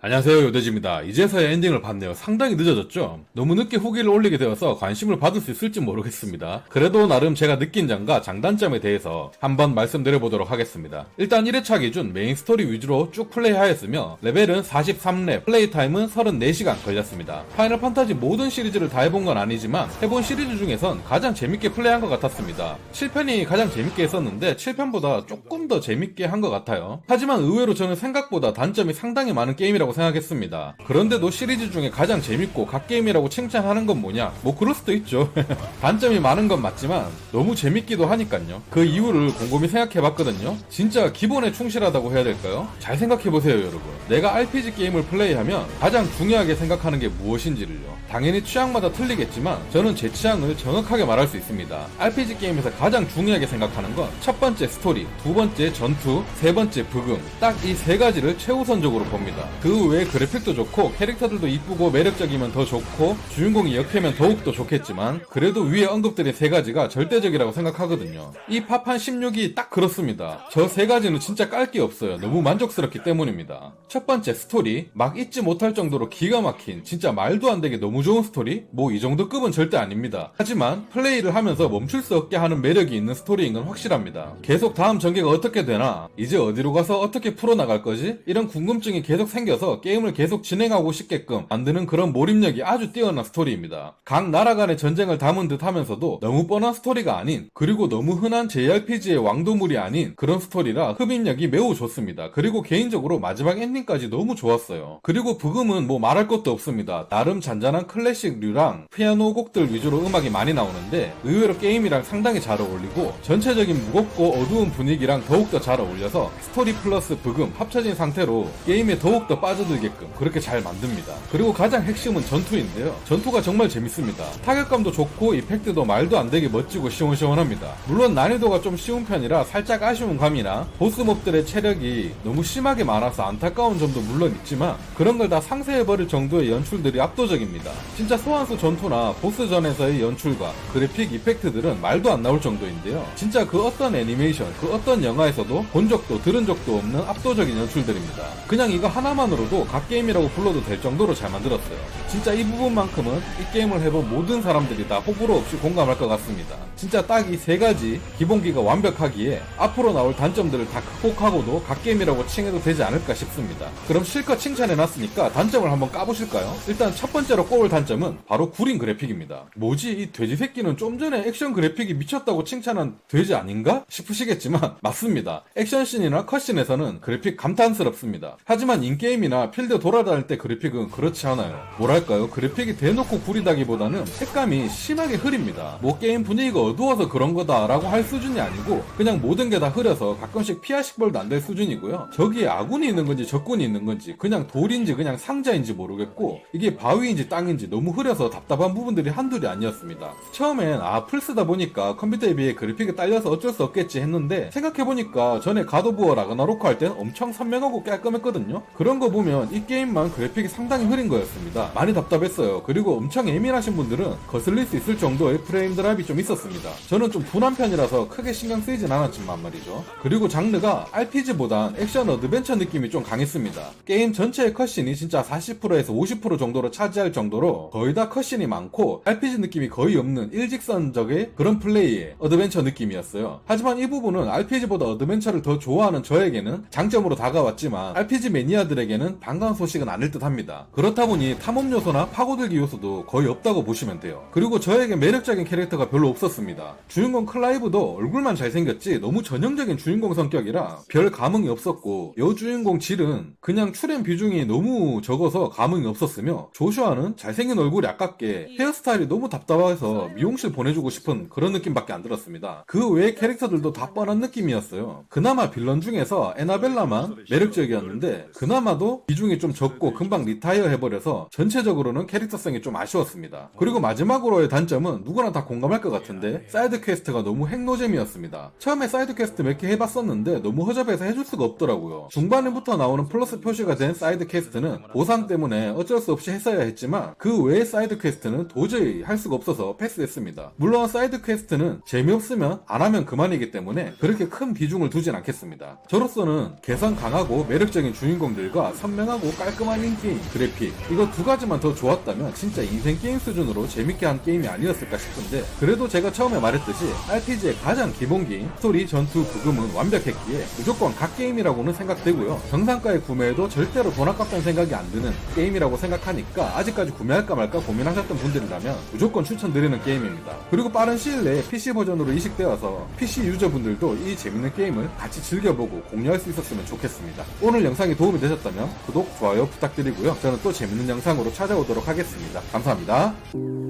안녕하세요, 요대지입니다. 이제서야 엔딩을 봤네요. 상당히 늦어졌죠? 너무 늦게 후기를 올리게 되어서 관심을 받을 수 있을지 모르겠습니다. 그래도 나름 제가 느낀 점과 장단점에 대해서 한번 말씀드려보도록 하겠습니다. 일단 1회차 기준 메인 스토리 위주로 쭉 플레이하였으며 레벨은 43렙, 플레이 타임은 34시간 걸렸습니다. 파이널 판타지 모든 시리즈를 다 해본 건 아니지만 해본 시리즈 중에선 가장 재밌게 플레이한 것 같았습니다. 7편이 가장 재밌게 했었는데 7편보다 조금 더 재밌게 한 것 같아요. 하지만 의외로 저는 생각보다 단점이 상당히 많은 게임이라고 생각했습니다. 그런데도 시리즈 중에 가장 재밌고 갓게임이라고 칭찬하는 건 뭐냐? 뭐 그럴 수도 있죠. 단점이 많은 건 맞지만 너무 재밌기도 하니까요. 그 이유를 곰곰이 생각해봤거든요. 진짜 기본에 충실하다고 해야 될까요? 잘 생각해보세요, 여러분. 내가 RPG 게임을 플레이하면 가장 중요하게 생각하는 게 무엇인지를요. 당연히 취향마다 틀리겠지만 저는 제 취향을 정확하게 말할 수 있습니다. RPG 게임에서 가장 중요하게 생각하는 건 첫 번째 스토리, 두 번째 전투, 세 번째 부금, 딱 이 세 가지를 최우선적으로 봅니다. 그 외에 그래픽도 좋고 캐릭터들도 이쁘고 매력적이면 더 좋고 주인공이 역해면 더욱더 좋겠지만 그래도 위에 언급드린 세 가지가 절대적이라고 생각하거든요. 이 파판 16이 딱 그렇습니다. 저 세 가지는 진짜 깔 게 없어요. 너무 만족스럽기 때문입니다. 첫 번째 스토리, 막 잊지 못할 정도로 기가 막힌 진짜 말도 안 되게 너무 좋은 스토리? 뭐 이 정도 급은 절대 아닙니다. 하지만 플레이를 하면서 멈출 수 없게 하는 매력이 있는 스토리인 건 확실합니다. 계속 다음 전개가 어떻게 되나? 이제 어디로 가서 어떻게 풀어나갈 거지? 이런 궁금증이 계속 생겨서 게임을 계속 진행하고 싶게끔 만드는 그런 몰입력이 아주 뛰어난 스토리입니다. 각 나라 간의 전쟁을 담은 듯 하면서도 너무 뻔한 스토리가 아닌, 그리고 너무 흔한 JRPG의 왕도물이 아닌 그런 스토리라 흡입력이 매우 좋습니다. 그리고 개인적으로 마지막 엔딩까지 너무 좋았어요. 그리고 부금은 뭐 말할 것도 없습니다. 나름 잔잔한 클래식류랑 피아노 곡들 위주로 음악이 많이 나오는데 의외로 게임이랑 상당히 잘 어울리고 전체적인 무겁고 어두운 분위기랑 더욱더 잘 어울려서 스토리 플러스 부금 합쳐진 상태로 게임에 더욱더 빠져들게끔 그렇게 잘 만듭니다. 그리고 가장 핵심은 전투인데요. 전투가 정말 재밌습니다. 타격감도 좋고 이펙트도 말도 안 되게 멋지고 시원시원합니다. 물론 난이도가 좀 쉬운 편이라 살짝 아쉬운 감이나 보스몹들의 체력이 너무 심하게 많아서 안타까운 점도 물론 있지만 그런 걸 다 상쇄해버릴 정도의 연출들이 압도적입니다. 진짜 소환수 전투나 보스전에서의 연출과 그래픽 이펙트들은 말도 안 나올 정도인데요. 진짜 그 어떤 애니메이션, 그 어떤 영화에서도 본 적도 들은 적도 없는 압도적인 연출들입니다. 그냥 이거 하나만으로도 갓게임이라고 불러도 될 정도로 잘 만들었어요. 진짜 이 부분만큼은 이 게임을 해본 모든 사람들이 다 호불호 없이 공감할 것 같습니다. 진짜 딱 이 세 가지 기본기가 완벽하기에 앞으로 나올 단점들을 다 극복하고도 갓게임이라고 칭해도 되지 않을까 싶습니다. 그럼 실컷 칭찬해놨으니까 단점을 한번 까보실까요? 일단 첫 번째로 꼽을 단점은 바로 구린 그래픽입니다. 뭐지 이 돼지 새끼는 좀 전에 액션 그래픽이 미쳤다고 칭찬한 돼지 아닌가? 싶으시겠지만 맞습니다. 액션씬이나 컷씬에서는 그래픽 감탄스럽습니다. 하지만 인게임이나 필드 돌아다닐 때 그래픽은 그렇지 않아요. 뭐랄까요? 그래픽이 대놓고 구리다기보다는 색감이 심하게 흐립니다. 뭐 게임 분위기가 어두워서 그런 거다라고 할 수준이 아니고 그냥 모든 게 다 흐려서 가끔씩 피아식벌도 안 될 수준이고요. 저기에 아군이 있는 건지 적군이 있는 건지 그냥 돌인지 그냥 상자인지 모르겠고 이게 바위인지 땅인지 너무 흐려서 답답한 부분들이 한둘이 아니었습니다. 처음엔 플스다 보니까 컴퓨터에 비해 그래픽이 딸려서 어쩔 수 없겠지 했는데 생각해보니까 전에 갓오브워 라그나로크 할 땐 엄청 선명하고 깔끔했거든요. 그런 거 보면 이 게임만 그래픽이 상당히 흐린 거였습니다. 많이 답답했어요. 그리고 엄청 예민하신 분들은 거슬릴 수 있을 정도의 프레임 드랍이 좀 있었습니다. 저는 좀 둔한 편이라서 크게 신경 쓰이진 않았지만 말이죠. 그리고 장르가 RPG보단 액션 어드벤처 느낌이 좀 강했습니다. 게임 전체의 컷신이 진짜 40%에서 50% 정도로 차지할 정도로 거의 다 컷신이 많고 RPG 느낌이 거의 없는 일직선적의 그런 플레이의 어드벤처 느낌이었어요. 하지만 이 부분은 RPG보다 어드벤처를 더 좋아하는 저에게는 장점으로 다가왔지만 RPG 매니아들에게는 반가운 소식은 아닐 듯 합니다. 그렇다 보니 탐험 요소나 파고들기 요소도 거의 없다고 보시면 돼요. 그리고 저에게 매력적인 캐릭터가 별로 없었습니다. 주인공 클라이브도 얼굴만 잘생겼지 너무 전형적인 주인공 성격이라 별 감흥이 없었고 여주인공 질은 그냥 출연 비중이 너무 적어서 감흥이 없었으며 조슈아는 잘생긴 얼굴이 아깝게 헤어스타일이 너무 답답해서 미용실 보내주고 싶은 그런 느낌밖에 안 들었습니다. 그 외의 캐릭터들도 다 뻔한 느낌이었어요. 그나마 빌런 중에서 에나벨라만 매력적이었는데 그나마도 비중이 좀 적고 금방 리타이어 해버려서 전체적으로는 캐릭터성이 좀 아쉬웠습니다. 그리고 마지막으로의 단점은 누구나 다 공감할 것 같은데 사이드 퀘스트가 너무 핵노잼이었습니다. 처음에 사이드 퀘스트 몇 개 해봤었는데 너무 허접해서 해줄 수가 없더라고요. 중반에부터 나오는 플러스 표시가 된 사이드 퀘스트는 보상 때문에 어쩔 수 없이 했어야 했지만 그 외의 사이드 퀘스트는 도저히 할 수가 없어서 패스했습니다. 물론 사이드 퀘스트는 재미없으면 안 하면 그만이기 때문에 그렇게 큰 비중을 두진 않겠습니다. 저로서는 개성 강하고 매력적인 주인공들과 선명하고 깔끔한 인게임, 그래픽 이거 두 가지만 더 좋았다면 진짜 인생 게임 수준으로 재밌게 한 게임이 아니었을까 싶은데, 그래도 제가 처음에 말했듯이 RPG의 가장 기본기인 스토리, 전투, 부금은 완벽했기에 무조건 각 게임이라고는 생각되고요. 정상가에 구매해도 절대로 돈 아깝다는 생각이 안 드는 게임이라고 생각하니까 아직까지 구매할까 말까 고민하셨던 분들이라면 무조건 추천드리는 게임입니다. 그리고 빠른 시일 내에 PC 버전으로 이식되어서 PC 유저분들도 이 재밌는 게임을 같이 즐겨보고 공유할 수 있었으면 좋겠습니다. 오늘 영상이 도움이 되셨다면 구독, 좋아요 부탁드리고요. 저는 또 재밌는 영상으로 찾아오도록 하겠습니다. 감사합니다.